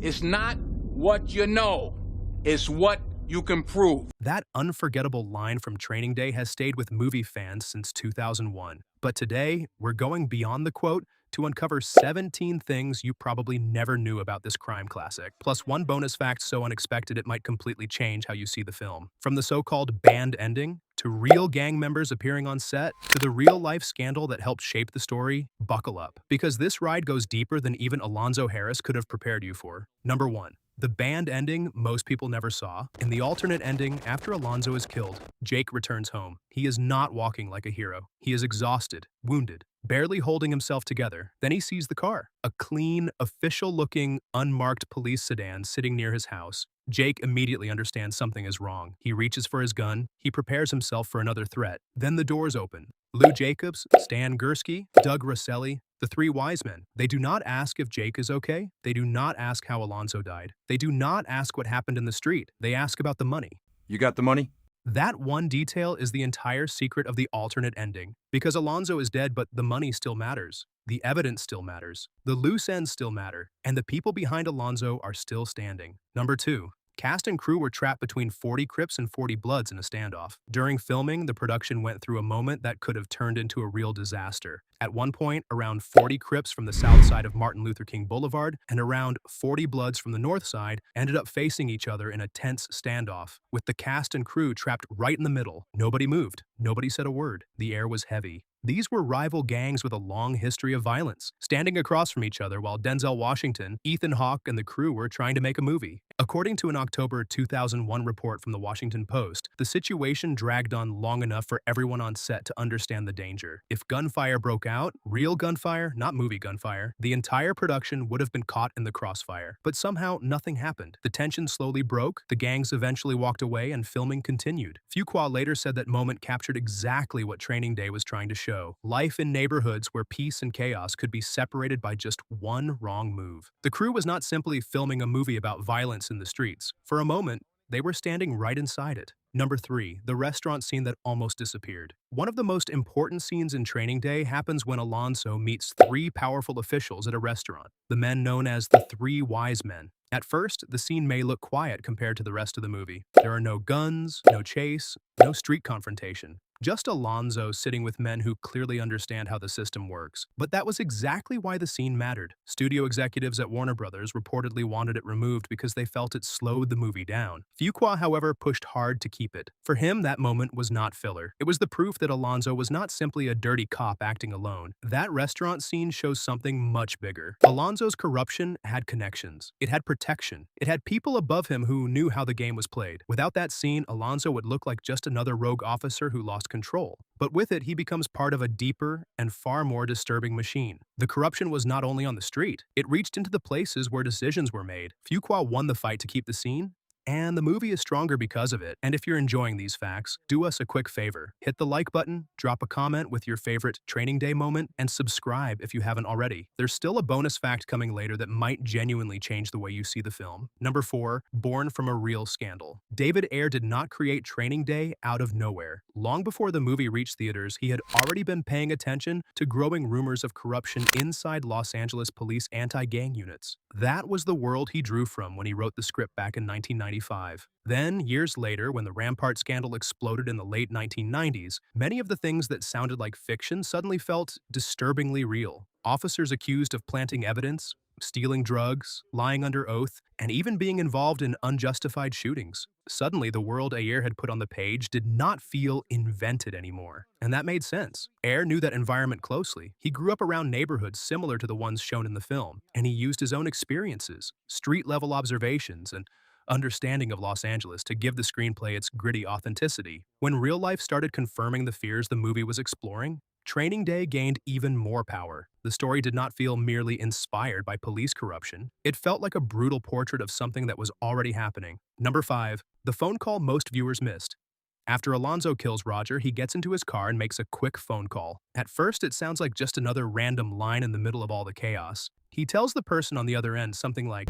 It's not what you know, it's what you can prove. That unforgettable line from Training Day has stayed with movie fans since 2001. But today, we're going beyond the quote to uncover 17 things you probably never knew about this crime classic, plus one bonus fact so unexpected it might completely change how you see the film. From the so-called band ending, to real gang members appearing on set, to the real-life scandal that helped shape the story, buckle up. Because this ride goes deeper than even Alonzo Harris could have prepared you for. Number 1. The band ending most people never saw. In the alternate ending, after Alonzo is killed, Jake returns home. He is not walking like a hero. He is exhausted, wounded, barely holding himself together. Then he sees the car, a clean, official-looking, unmarked police sedan sitting near his house. Jake immediately understands something is wrong. He reaches for his gun. He prepares himself for another threat. Then the doors open. Lou Jacobs, Stan Gursky, Doug Rosselli, the three wise men. They do not ask if Jake is okay. They do not ask how Alonzo died. They do not ask what happened in the street. They ask about the money. You got the money? That one detail is the entire secret of the alternate ending. Because Alonzo is dead, but the money still matters. The evidence still matters. The loose ends still matter. And the people behind Alonzo are still standing. Number 2. Cast and crew were trapped between 40 Crips and 40 Bloods in a standoff. During filming, the production went through a moment that could have turned into a real disaster. At one point, around 40 Crips from the south side of Martin Luther King Boulevard and around 40 Bloods from the north side ended up facing each other in a tense standoff, with the cast and crew trapped right in the middle. Nobody moved. Nobody said a word. The air was heavy. These were rival gangs with a long history of violence, standing across from each other while Denzel Washington, Ethan Hawke, and the crew were trying to make a movie. According to an October 2001 report from the Washington Post, the situation dragged on long enough for everyone on set to understand the danger. If gunfire broke out, real gunfire, not movie gunfire, the entire production would have been caught in the crossfire. But somehow, nothing happened. The tension slowly broke, the gangs eventually walked away, and filming continued. Fuqua later said that moment captured exactly what Training Day was trying to show. Life in neighborhoods where peace and chaos could be separated by just one wrong move. The crew was not simply filming a movie about violence in the streets. For a moment, they were standing right inside it. Number 3. The restaurant scene that almost disappeared. One of the most important scenes in Training Day happens when Alonzo meets 3 powerful officials at a restaurant, the men known as the Three Wise Men. At first, the scene may look quiet compared to the rest of the movie. There are no guns, no chase, no street confrontation. Just Alonzo sitting with men who clearly understand how the system works. But that was exactly why the scene mattered. Studio executives at Warner Brothers reportedly wanted it removed because they felt it slowed the movie down. Fuqua, however, pushed hard to keep it. For him, that moment was not filler. It was the proof that Alonzo was not simply a dirty cop acting alone. That restaurant scene shows something much bigger. Alonzo's corruption had connections. It had protection. It had people above him who knew how the game was played. Without that scene, Alonzo would look like just another rogue officer who lost control. But with it, he becomes part of a deeper and far more disturbing machine. The corruption was not only on the street, it reached into the places where decisions were made. Fuqua won the fight to keep the scene, and the movie is stronger because of it. And if you're enjoying these facts, do us a quick favor. Hit the like button, drop a comment with your favorite Training Day moment, and subscribe if you haven't already. There's still a bonus fact coming later that might genuinely change the way you see the film. Number 4, born from a real scandal. David Ayer did not create Training Day out of nowhere. Long before the movie reached theaters, he had already been paying attention to growing rumors of corruption inside Los Angeles police anti-gang units. That was the world he drew from when he wrote the script back in 1995. Then, years later, when the Rampart scandal exploded in the late 1990s, many of the things that sounded like fiction suddenly felt disturbingly real. Officers accused of planting evidence, stealing drugs, lying under oath, and even being involved in unjustified shootings. Suddenly, the world Ayer had put on the page did not feel invented anymore. And that made sense. Ayer knew that environment closely. He grew up around neighborhoods similar to the ones shown in the film, and he used his own experiences, street-level observations, and understanding of Los Angeles to give the screenplay its gritty authenticity. When real life started confirming the fears the movie was exploring, Training Day gained even more power. The story did not feel merely inspired by police corruption. It felt like a brutal portrait of something that was already happening. Number 5. The phone call most viewers missed. After Alonzo kills Roger, he gets into his car and makes a quick phone call. At first, it sounds like just another random line in the middle of all the chaos. He tells the person on the other end something like,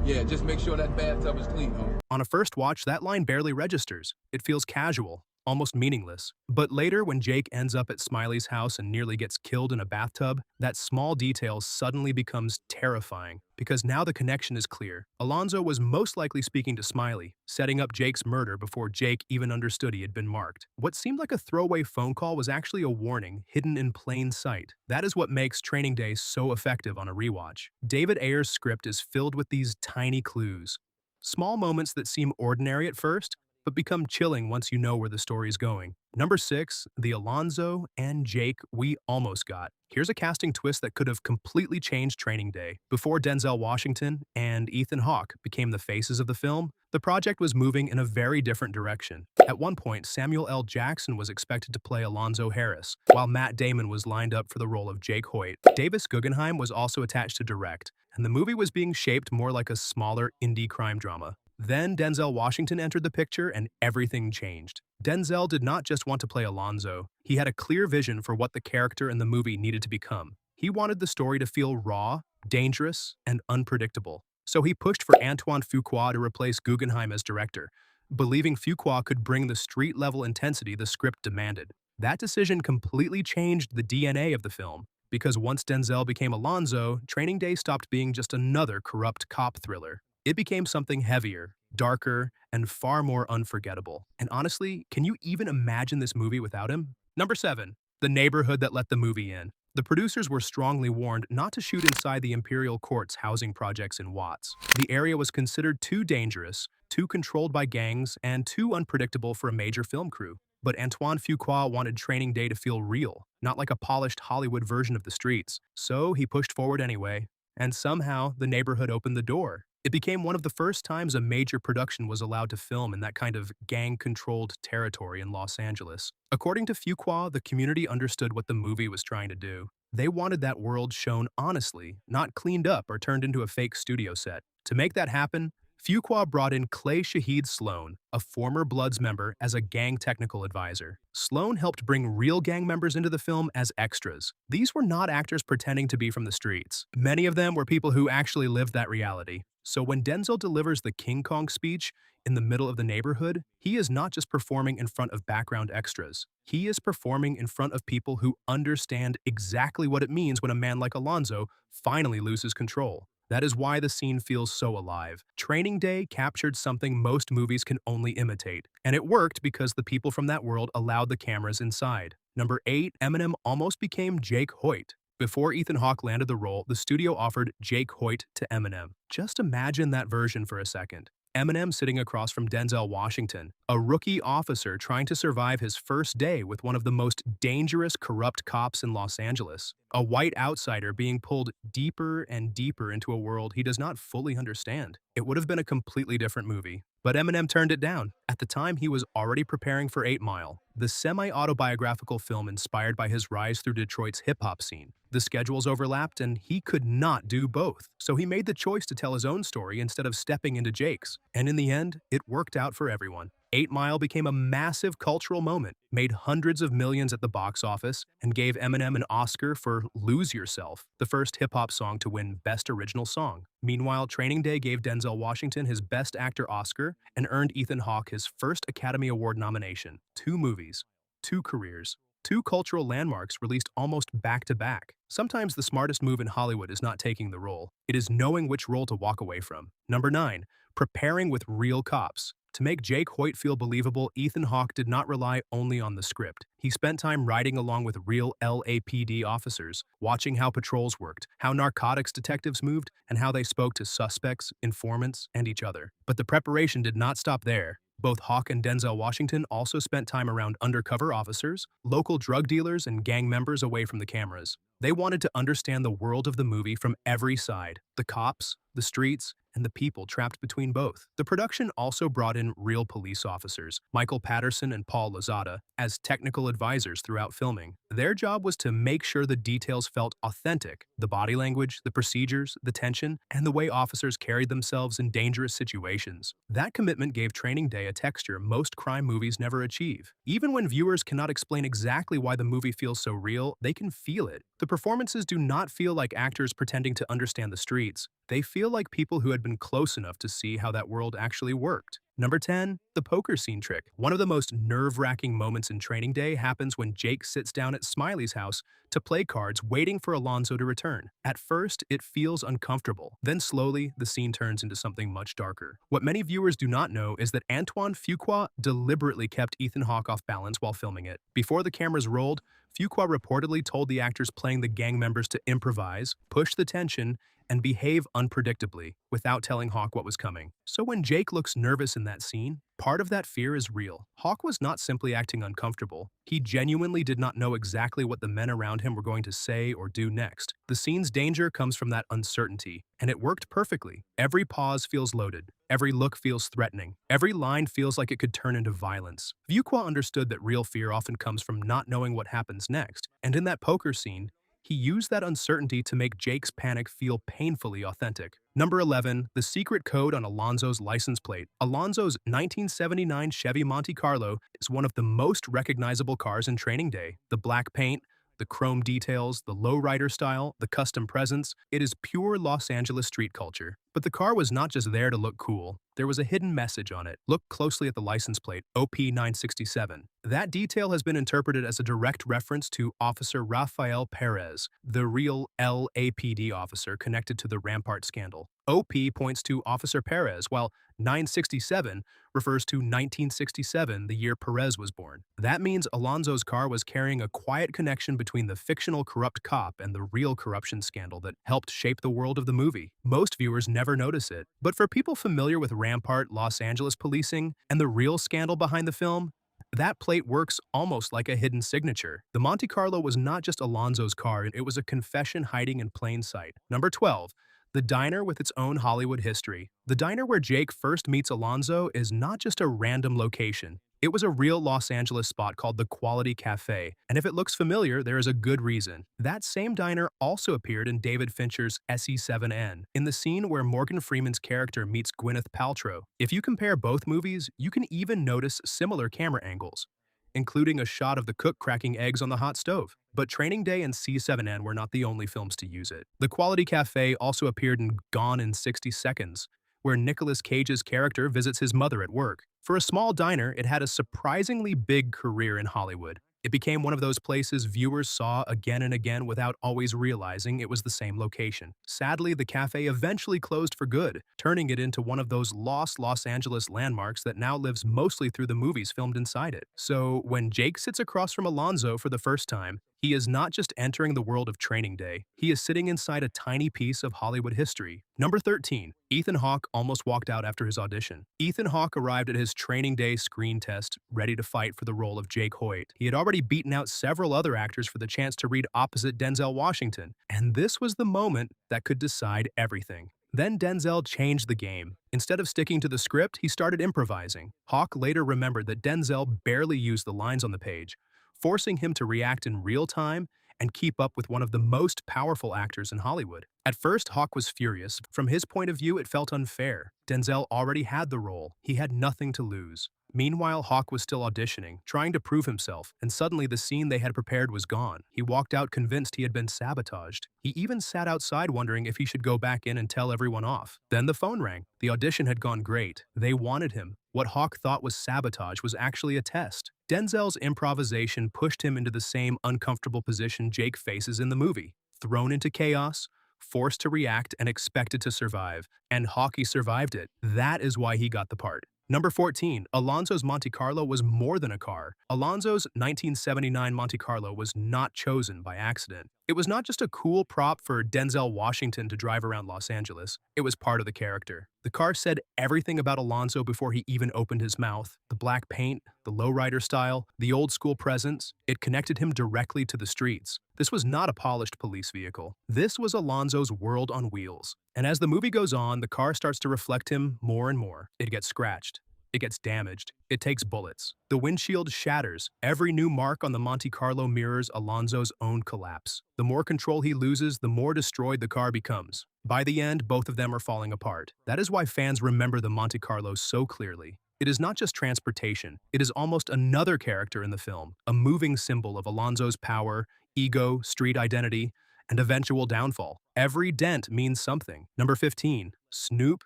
Yeah, just make sure that bathtub is clean, homie. on a first watch, that line barely registers. It feels casual, almost meaningless. But later, when Jake ends up at Smiley's house and nearly gets killed in a bathtub, that small detail suddenly becomes terrifying because now the connection is clear. Alonzo was most likely speaking to Smiley, setting up Jake's murder before Jake even understood he had been marked. What seemed like a throwaway phone call was actually a warning hidden in plain sight. That is what makes Training Day so effective on a rewatch. David Ayer's script is filled with these tiny clues. Small moments that seem ordinary at first, but become chilling once you know where the story's going. Number 6, the Alonzo and Jake we almost got. Here's a casting twist that could have completely changed Training Day. Before Denzel Washington and Ethan Hawke became the faces of the film, the project was moving in a very different direction. At one point, Samuel L. Jackson was expected to play Alonzo Harris, while Matt Damon was lined up for the role of Jake Hoyt. Davis Guggenheim was also attached to direct, and the movie was being shaped more like a smaller indie crime drama. Then Denzel Washington entered the picture and everything changed. Denzel did not just want to play Alonzo, he had a clear vision for what the character in the movie needed to become. He wanted the story to feel raw, dangerous, and unpredictable. So he pushed for Antoine Fuqua to replace Guggenheim as director, believing Fuqua could bring the street-level intensity the script demanded. That decision completely changed the DNA of the film, because once Denzel became Alonzo, Training Day stopped being just another corrupt cop thriller. It became something heavier, darker, and far more unforgettable. And honestly, can you even imagine this movie without him? Number 7, the neighborhood that let the movie in. The producers were strongly warned not to shoot inside the Imperial Court's housing projects in Watts. The area was considered too dangerous, too controlled by gangs, and too unpredictable for a major film crew. But Antoine Fuqua wanted Training Day to feel real, not like a polished Hollywood version of the streets. So he pushed forward anyway, and somehow the neighborhood opened the door. It became one of the first times a major production was allowed to film in that kind of gang-controlled territory in Los Angeles. According to Fuqua, the community understood what the movie was trying to do. They wanted that world shown honestly, not cleaned up or turned into a fake studio set. To make that happen, Fuqua brought in Clay Shahid Sloan, a former Bloods member, as a gang technical advisor. Sloan helped bring real gang members into the film as extras. These were not actors pretending to be from the streets. Many of them were people who actually lived that reality. So when Denzel delivers the King Kong speech in the middle of the neighborhood, he is not just performing in front of background extras. He is performing in front of people who understand exactly what it means when a man like Alonzo finally loses control. That is why the scene feels so alive. Training Day captured something most movies can only imitate, and it worked because the people from that world allowed the cameras inside. Number 8, Eminem almost became Jake Hoyt. Before Ethan Hawke landed the role, the studio offered Jake Hoyt to Eminem. Just imagine that version for a second. Eminem sitting across from Denzel Washington, a rookie officer trying to survive his first day with one of the most dangerous corrupt cops in Los Angeles. A white outsider being pulled deeper and deeper into a world he does not fully understand. It would have been a completely different movie. But Eminem turned it down. At the time, he was already preparing for 8 Mile, the semi-autobiographical film inspired by his rise through Detroit's hip-hop scene. The schedules overlapped, and he could not do both. So he made the choice to tell his own story instead of stepping into Jake's. And in the end, it worked out for everyone. 8 Mile became a massive cultural moment, made hundreds of millions at the box office, and gave Eminem an Oscar for Lose Yourself, the first hip-hop song to win Best Original Song. Meanwhile, Training Day gave Denzel Washington his Best Actor Oscar and earned Ethan Hawke his first Academy Award nomination. 2 movies, 2 careers, 2 cultural landmarks released almost back-to-back. Sometimes the smartest move in Hollywood is not taking the role. It is knowing which role to walk away from. Number 9, preparing with real cops. To make Jake Hoyt feel believable, Ethan Hawke did not rely only on the script. He spent time riding along with real LAPD officers, watching how patrols worked, how narcotics detectives moved, and how they spoke to suspects, informants, and each other. But the preparation did not stop there. Both Hawke and Denzel Washington also spent time around undercover officers, local drug dealers, and gang members away from the cameras. They wanted to understand the world of the movie from every side: the cops, the streets, and the people trapped between both. The production also brought in real police officers, Michael Patterson and Paul Lozada, as technical advisors throughout filming. Their job was to make sure the details felt authentic: the body language, the procedures, the tension, and the way officers carried themselves in dangerous situations. That commitment gave Training Day a texture most crime movies never achieve. Even when viewers cannot explain exactly why the movie feels so real, they can feel it. The performances do not feel like actors pretending to understand the streets. They feel like people who had been close enough to see how that world actually worked. Number 10, the poker scene trick. One of the most nerve-wracking moments in Training Day happens when Jake sits down at Smiley's house to play cards, waiting for Alonzo to return. At first, it feels uncomfortable. Then slowly, the scene turns into something much darker. What many viewers do not know is that Antoine Fuqua deliberately kept Ethan Hawke off balance while filming it. Before the cameras rolled, Fuqua reportedly told the actors playing the gang members to improvise, push the tension, and behave unpredictably without telling Hawke what was coming. So when Jake looks nervous in that scene, part of that fear is real. Hawke was not simply acting uncomfortable. He genuinely did not know exactly what the men around him were going to say or do next. The scene's danger comes from that uncertainty, and it worked perfectly. Every pause feels loaded. Every look feels threatening. Every line feels like it could turn into violence. Fuqua understood that real fear often comes from not knowing what happens next, and in that poker scene, he used that uncertainty to make Jake's panic feel painfully authentic. Number 11, the secret code on Alonzo's license plate. Alonzo's 1979 Chevy Monte Carlo is one of the most recognizable cars in Training Day. The black paint, the chrome details, the lowrider style, the custom presence, it is pure Los Angeles street culture. But the car was not just there to look cool. There was a hidden message on it. Look closely at the license plate, OP967. That detail has been interpreted as a direct reference to Officer Rafael Perez, the real LAPD officer connected to the Rampart scandal. OP points to Officer Perez, while 967 refers to 1967, the year Perez was born. That means Alonzo's car was carrying a quiet connection between the fictional corrupt cop and the real corruption scandal that helped shape the world of the movie. Most viewers never notice it, but for people familiar with Rampart, Los Angeles policing, and the real scandal behind the film, that plate works almost like a hidden signature. The Monte Carlo was not just Alonzo's car, it was a confession hiding in plain sight. Number 12. The diner with its own Hollywood history. The diner where Jake first meets Alonzo is not just a random location. It was a real Los Angeles spot called the Quality Cafe, and if it looks familiar, there is a good reason. That same diner also appeared in David Fincher's SE7N, in the scene where Morgan Freeman's character meets Gwyneth Paltrow. If you compare both movies, you can even notice similar camera angles, including a shot of the cook cracking eggs on the hot stove. But Training Day and C7N were not the only films to use it. The Quality Cafe also appeared in Gone in 60 Seconds, where Nicolas Cage's character visits his mother at work. For a small diner, it had a surprisingly big career in Hollywood. It became one of those places viewers saw again and again without always realizing it was the same location. Sadly, the cafe eventually closed for good, turning it into one of those lost Los Angeles landmarks that now lives mostly through the movies filmed inside it. So, when Jake sits across from Alonzo for the first time, he is not just entering the world of Training Day, he is sitting inside a tiny piece of Hollywood history. Number 13. Ethan Hawke almost walked out after his audition. Ethan Hawke arrived at his Training Day screen test, ready to fight for the role of Jake Hoyt. He had already beaten out several other actors for the chance to read opposite Denzel Washington, and this was the moment that could decide everything. Then Denzel changed the game. Instead of sticking to the script, he started improvising. Hawke later remembered that Denzel barely used the lines on the page, forcing him to react in real time and keep up with one of the most powerful actors in Hollywood. At first, Hawke was furious. From his point of view, it felt unfair. Denzel already had the role. He had nothing to lose. Meanwhile, Hawke was still auditioning, trying to prove himself, and suddenly the scene they had prepared was gone. He walked out convinced he had been sabotaged. He even sat outside wondering if he should go back in and tell everyone off. Then the phone rang. The audition had gone great. They wanted him. What Hawke thought was sabotage was actually a test. Denzel's improvisation pushed him into the same uncomfortable position Jake faces in the movie. Thrown into chaos, forced to react, and expected to survive. And Hawke survived it. That is why he got the part. Number 14. Alonzo's Monte Carlo was more than a car. Alonzo's 1979 Monte Carlo was not chosen by accident. It was not just a cool prop for Denzel Washington to drive around Los Angeles. It was part of the character. The car said everything about Alonzo before he even opened his mouth. The black paint, the lowrider style, the old-school presence. It connected him directly to the streets. This was not a polished police vehicle. This was Alonzo's world on wheels. And as the movie goes on, the car starts to reflect him more and more. It gets scratched. It gets damaged. It takes bullets. The windshield shatters. Every new mark on the Monte Carlo mirrors Alonzo's own collapse. The more control he loses, the more destroyed the car becomes. By the end, both of them are falling apart. That is why fans remember the Monte Carlo so clearly. It is not just transportation. It is almost another character in the film, a moving symbol of Alonzo's power, ego, street identity, and eventual downfall. Every dent means something. Number 15, Snoop,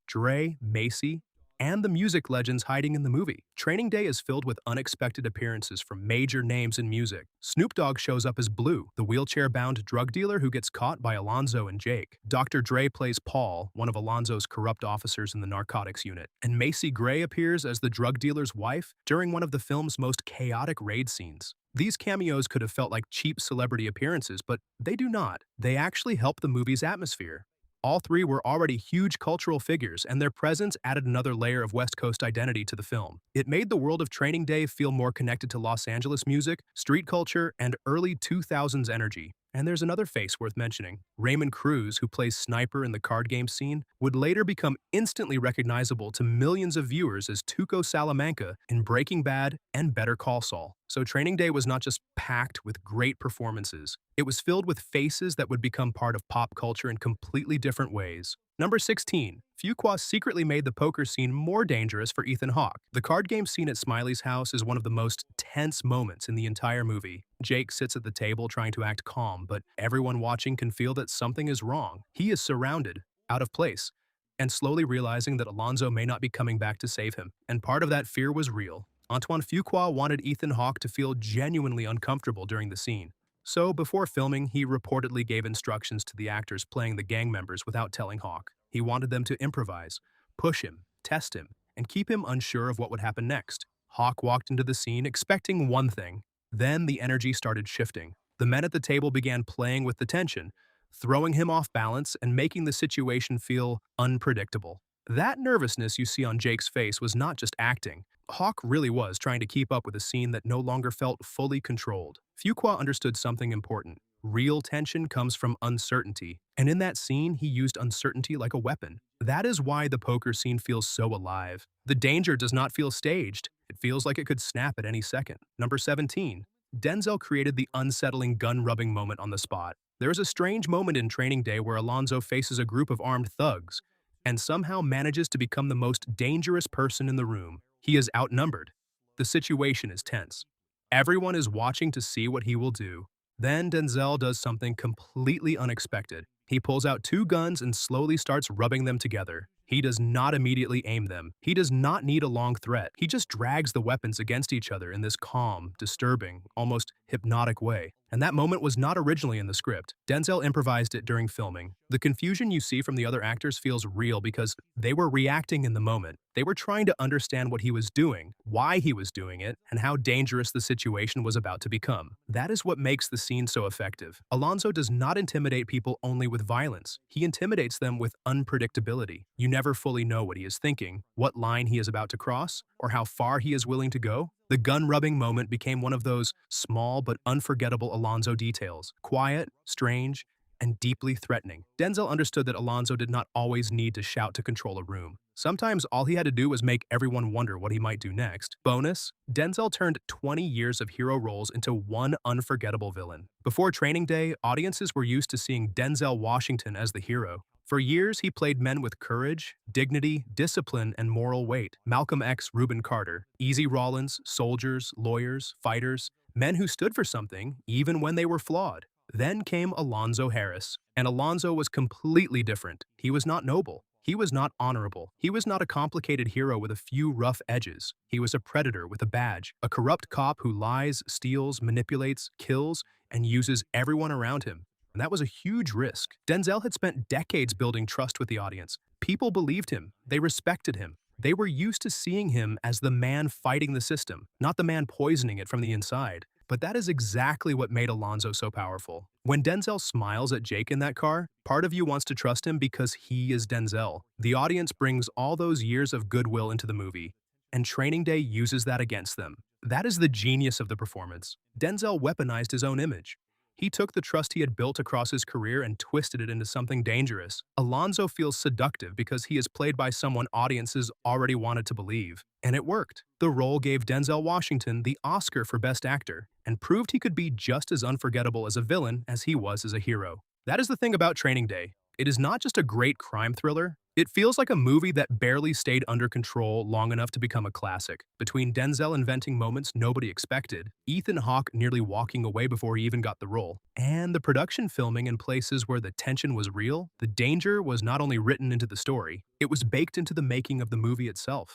Dre, Macy, and the music legends hiding in the movie. Training Day is filled with unexpected appearances from major names in music. Snoop Dogg shows up as Blue, the wheelchair-bound drug dealer who gets caught by Alonzo and Jake. Dr. Dre plays Paul, one of Alonzo's corrupt officers in the narcotics unit. And Macy Gray appears as the drug dealer's wife during one of the film's most chaotic raid scenes. These cameos could have felt like cheap celebrity appearances, but they do not. They actually help the movie's atmosphere. All three were already huge cultural figures, and their presence added another layer of West Coast identity to the film. It made the world of Training Day feel more connected to Los Angeles music, street culture, and early 2000s energy. And there's another face worth mentioning. Raymond Cruz, who plays Sniper in the card game scene, would later become instantly recognizable to millions of viewers as Tuco Salamanca in Breaking Bad and Better Call Saul. So Training Day was not just packed with great performances. It was filled with faces that would become part of pop culture in completely different ways. Number 16. Fuqua secretly made the poker scene more dangerous for Ethan Hawke. The card game scene at Smiley's house is one of the most tense moments in the entire movie. Jake sits at the table trying to act calm, but everyone watching can feel that something is wrong. He is surrounded, out of place, and slowly realizing that Alonzo may not be coming back to save him. And part of that fear was real. Antoine Fuqua wanted Ethan Hawke to feel genuinely uncomfortable during the scene. So, before filming, he reportedly gave instructions to the actors playing the gang members without telling Hawke. He wanted them to improvise, push him, test him, and keep him unsure of what would happen next. Hawke walked into the scene expecting one thing. Then the energy started shifting. The men at the table began playing with the tension, throwing him off balance and making the situation feel unpredictable. That nervousness you see on Jake's face was not just acting. Hawke really was trying to keep up with a scene that no longer felt fully controlled. Fuqua understood something important. Real tension comes from uncertainty, and in that scene, he used uncertainty like a weapon. That is why the poker scene feels so alive. The danger does not feel staged. It feels like it could snap at any second. Number 17. Denzel created the unsettling gun-rubbing moment on the spot. There is a strange moment in Training Day where Alonzo faces a group of armed thugs and somehow manages to become the most dangerous person in the room. He is outnumbered. The situation is tense. Everyone is watching to see what he will do. Then Denzel does something completely unexpected. He pulls out two guns and slowly starts rubbing them together. He does not immediately aim them. He does not need a long threat. He just drags the weapons against each other in this calm, disturbing, almost hypnotic way. And that moment was not originally in the script. Denzel improvised it during filming. The confusion you see from the other actors feels real because they were reacting in the moment. They were trying to understand what he was doing, why he was doing it, and how dangerous the situation was about to become. That is what makes the scene so effective. Alonzo does not intimidate people only with violence. He intimidates them with unpredictability. You never fully know what he is thinking, what line he is about to cross, or how far he is willing to go. The gun-rubbing moment became one of those small but unforgettable Alonzo details. Quiet, strange, and deeply threatening. Denzel understood that Alonzo did not always need to shout to control a room. Sometimes all he had to do was make everyone wonder what he might do next. Bonus, Denzel turned 20 years of hero roles into one unforgettable villain. Before Training Day, audiences were used to seeing Denzel Washington as the hero. For years, he played men with courage, dignity, discipline, and moral weight. Malcolm X, Reuben Carter, Easy Rawlins, soldiers, lawyers, fighters, men who stood for something, even when they were flawed. Then came Alonzo Harris, and Alonzo was completely different. He was not noble. He was not honorable. He was not a complicated hero with a few rough edges. He was a predator with a badge, a corrupt cop who lies, steals, manipulates, kills, and uses everyone around him. And that was a huge risk. Denzel had spent decades building trust with the audience. People believed him. They respected him. They were used to seeing him as the man fighting the system, not the man poisoning it from the inside. But that is exactly what made Alonzo so powerful. When Denzel smiles at Jake in that car, part of you wants to trust him because he is Denzel. The audience brings all those years of goodwill into the movie, and Training Day uses that against them. That is the genius of the performance. Denzel weaponized his own image. He took the trust he had built across his career and twisted it into something dangerous. Alonzo feels seductive because he is played by someone audiences already wanted to believe. And it worked. The role gave Denzel Washington the Oscar for Best Actor and proved he could be just as unforgettable as a villain as he was as a hero. That is the thing about Training Day. It is not just a great crime thriller, It feels like a movie that barely stayed under control long enough to become a classic. Between Denzel inventing moments nobody expected, Ethan Hawke nearly walking away before he even got the role, and the production filming in places where the tension was real, the danger was not only written into the story, it was baked into the making of the movie itself.